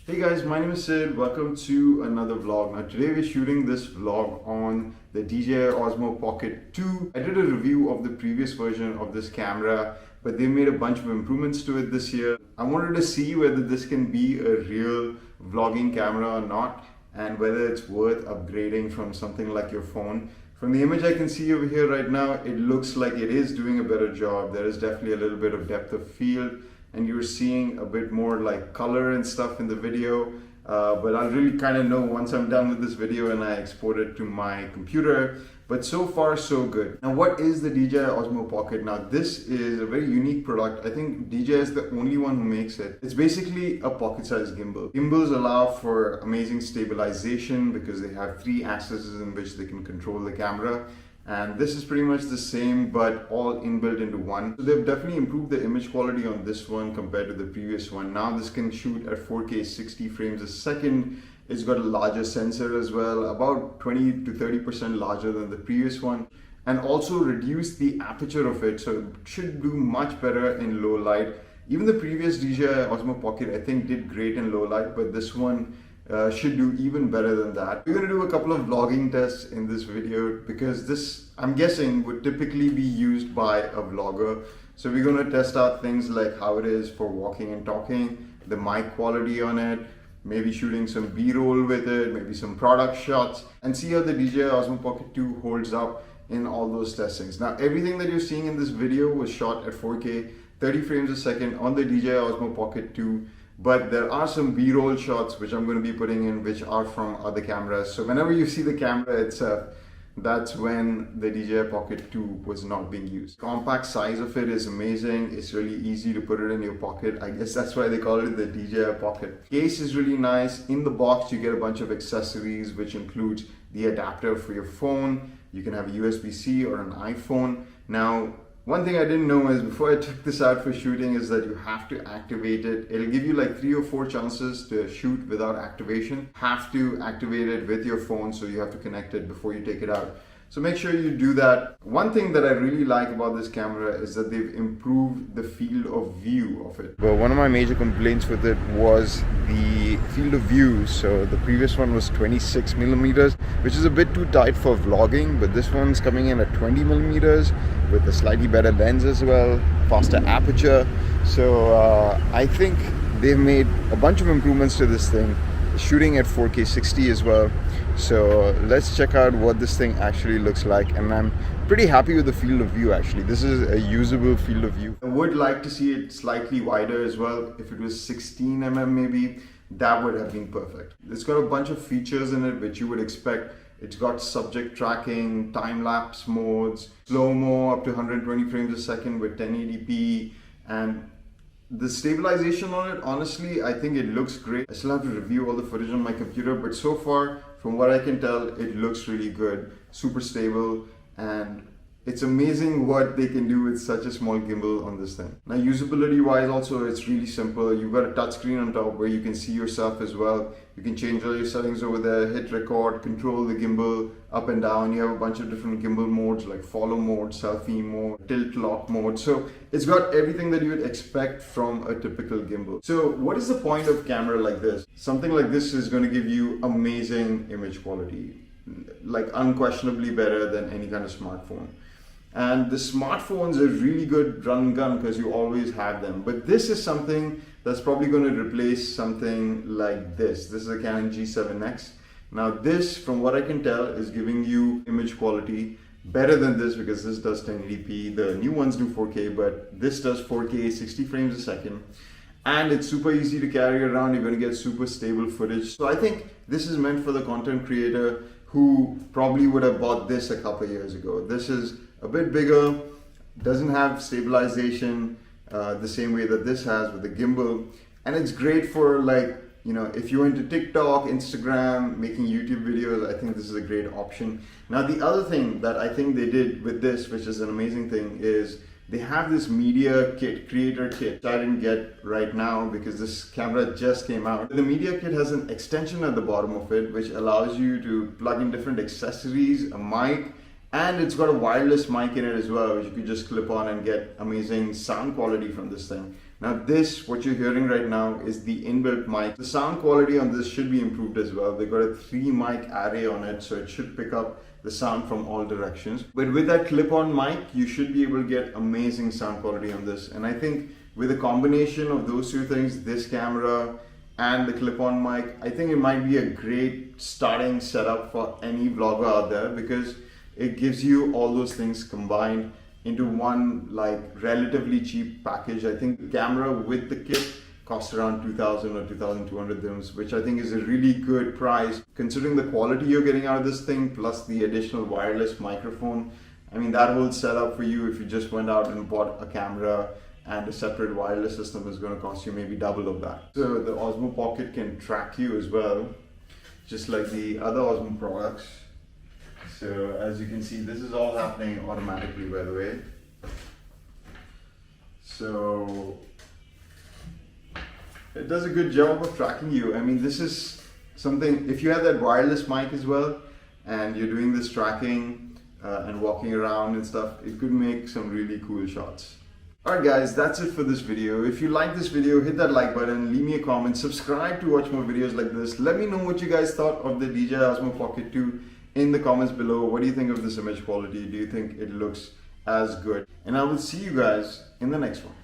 Hey guys, my name is Sid. Welcome to another vlog. Now today we're shooting this vlog on the DJI Osmo Pocket 2. I did a review of the previous version of this camera, but they made a bunch of improvements to it this year. I wanted to see whether this can be a real vlogging camera or not, and whether it's worth upgrading from something like your phone. From the image I can see over here right now, it looks like it is doing a better job. There is definitely a little bit of depth of field, and you're seeing a bit more like color and stuff in the video. But I'll really kind of know once I'm done with this video and I export it to my computer. But so far so good. Now what is the DJI Osmo Pocket? Now this is a very unique product. I think DJI is the only one who makes it. It's basically a pocket-sized gimbal. Gimbals allow for amazing stabilization because they have 3 axes in which they can control the camera. And this is pretty much the same, but all inbuilt into one. So they've definitely improved the image quality on this one compared to the previous one. Now this can shoot at 4K 60 frames a second. It's got a larger sensor as well, about 20 to 30% larger than the previous one. And also reduced the aperture of it, so it should do much better in low light. Even the previous DJI Osmo Pocket I think did great in low light, but this one should do even better than that. We're going to do a couple of vlogging tests in this video because this, I'm guessing, would typically be used by a vlogger. So we're going to test out things like how it is for walking and talking, the mic quality on it, maybe shooting some B-roll with it, maybe some product shots, and see how the DJI Osmo Pocket 2 holds up in all those testings. Now everything that you're seeing in this video was shot at 4K 30 frames a second on the DJI Osmo Pocket 2. But there are some B-roll shots which I'm going to be putting in which are from other cameras. So whenever you see the camera itself, that's when the DJI Pocket 2 was not being used. Compact size of it is amazing. It's really easy to put it in your pocket. I guess that's why they call it the DJI Pocket. Case is really nice. In the box you get a bunch of accessories which includes the adapter for your phone. You can have a USB-C or an iPhone. Now one thing I didn't know is before I took this out for shooting is that you have to activate it. It'll give you like 3 or 4 chances to shoot without activation. Have to activate it with your phone, so you have to connect it before you take it out. So make sure you do that. One thing that I really like about this camera is that they've improved the field of view of it. Well, one of my major complaints with it was the field of view. So the previous one was 26 millimeters, which is a bit too tight for vlogging, but this one's coming in at 20 millimeters with a slightly better lens as well, faster aperture. So I think they've made a bunch of improvements to this thing, shooting at 4K 60 as well. So let's check out what this thing actually looks like, and I'm pretty happy with the field of view actually. This is a usable field of view. I would like to see it slightly wider as well. If it was 16 mm maybe, that would have been perfect. It's got a bunch of features in it which you would expect. It's got subject tracking, time-lapse modes, slow-mo up to 120 frames a second with 1080p, and the stabilization on it, honestly, I think it looks great. I still have to review all the footage on my computer, but so far, from what I can tell, it looks really good, super stable, and it's amazing what they can do with such a small gimbal on this thing. Now, usability wise also, it's really simple. You've got a touchscreen on top where you can see yourself as well. You can change all your settings over there, hit record, control the gimbal up and down. You have a bunch of different gimbal modes like follow mode, selfie mode, tilt lock mode. So it's got everything that you would expect from a typical gimbal. So what is the point of camera like this? Something like this is going to give you amazing image quality, like unquestionably better than any kind of smartphone. And the smartphones are really good run and gun because you always have them. But this is something that's probably going to replace something like this. This is a Canon G7X. Now this, from what I can tell, is giving you image quality better than this because this does 1080p. The new ones do 4K, but this does 4K 60 frames a second. And it's super easy to carry around. You're going to get super stable footage. So I think this is meant for the content creator who probably would have bought this a couple of years ago. This is a bit bigger, doesn't have stabilization the same way that this has with the gimbal, and it's great for, like, you know, if you're into TikTok, Instagram, making YouTube videos. I think this is a great option. Now the other thing that I think they did with this, which is an amazing thing, is they have this media kit, creator kit, which I didn't get right now because this camera just came out. The media kit has an extension at the bottom of it which allows you to plug in different accessories, a mic, And it's got a wireless mic in it as well, which you could just clip on and get amazing sound quality from this thing. Now this, what you're hearing right now, is the inbuilt mic. The sound quality on this should be improved as well. They got a 3 mic array on it, so it should pick up the sound from all directions. But with that clip-on mic, you should be able to get amazing sound quality on this. And I think with a combination of those two things, this camera and the clip-on mic, I think it might be a great starting setup for any vlogger out there, because it gives you all those things combined into one like relatively cheap package. I think the camera with the kit costs around 2,000 or 2,200 dirhams, which I think is a really good price considering the quality you're getting out of this thing, plus the additional wireless microphone. I mean, that whole setup for you, if you just went out and bought a camera and a separate wireless system, is going to cost you maybe double of that. So the Osmo Pocket can track you as well, just like the other Osmo products. So as you can see, this is all happening automatically, by the way. So it does a good job of tracking you. I mean, this is something, if you have that wireless mic as well, and you're doing this tracking and walking around and stuff, it could make some really cool shots. Alright guys, that's it for this video. If you like this video, hit that like button, leave me a comment, subscribe to watch more videos like this. Let me know what you guys thought of the DJI Osmo Pocket 2 in the comments below. What do you think of this image quality? Do you think it looks as good? And I will see you guys in the next one.